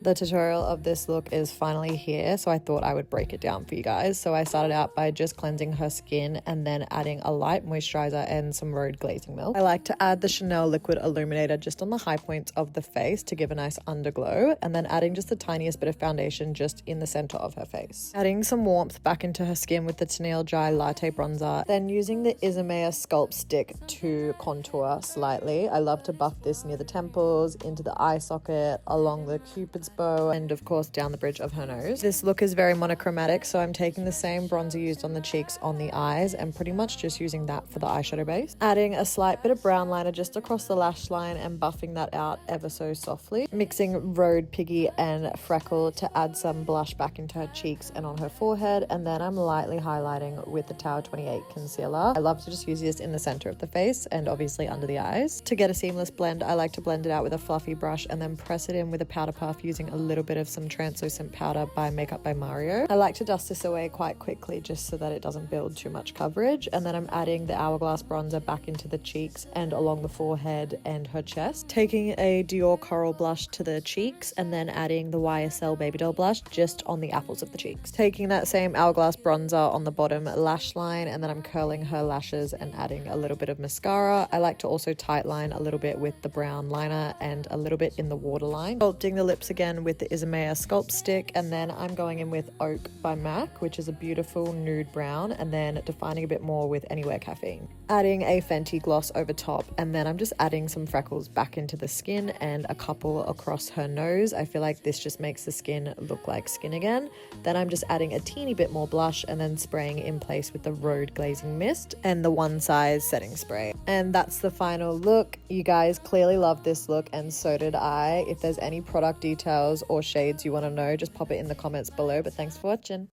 The tutorial of this look is finally here, so I thought I would break it down for you guys. So I started out by just cleansing her skin and then adding a light moisturizer and some road glazing milk. I like to add the Chanel liquid illuminator just on the high points of the face to give a nice underglow, and then adding just the tiniest bit of foundation just in the center of her face. Adding some warmth back into her skin with the Tennille Dry Latte Bronzer, then using the Isamaya Sculpt Stick to contour slightly. I love to buff this near the temples, into the eye socket, along the Cupid's bow, and of course down the bridge of her nose. This look is very monochromatic, so I'm taking the same bronzer used on the cheeks on the eyes and pretty much just using that for the eyeshadow base. Adding a slight bit of brown liner just across the lash line and buffing that out ever so softly. Mixing Road Piggy and Freckle to add some blush back into her cheeks and on her forehead, and then I'm lightly highlighting with the Tower 28 concealer. I love to just use this in the center of the face and obviously under the eyes. To get a seamless blend, I like to blend it out with a fluffy brush and then press it in with a powder puff using a little bit of some translucent powder by Makeup by Mario. I like to dust this away quite quickly just so that it doesn't build too much coverage, and then I'm adding the Hourglass bronzer back into the cheeks and along the forehead and her chest. Taking a Dior Coral blush to the cheeks and then adding the YSL Baby Doll blush just on the apples of the cheeks. Taking that same Hourglass bronzer on the bottom lash line, and then I'm curling her lashes and adding a little bit of mascara. I like to also tightline a little bit with the brown liner and a little bit in the waterline. Sculpting the lips again with the Isamaya Sculpt Stick, and then I'm going in with Oak by MAC, which is a beautiful nude brown, and then defining a bit more with Anywhere Caffeine. Adding a Fenty gloss over top, and then I'm just adding some freckles back into the skin and a couple across her nose. I feel like this just makes the skin look like skin again. Then I'm just adding a teeny bit more blush and then spraying in place with the Road Glazing Mist and the One Size setting spray. And that's the final look. You guys clearly love this look, and so did I. If there's any product details or shades you want to know, just pop it in the comments below. But thanks for watching.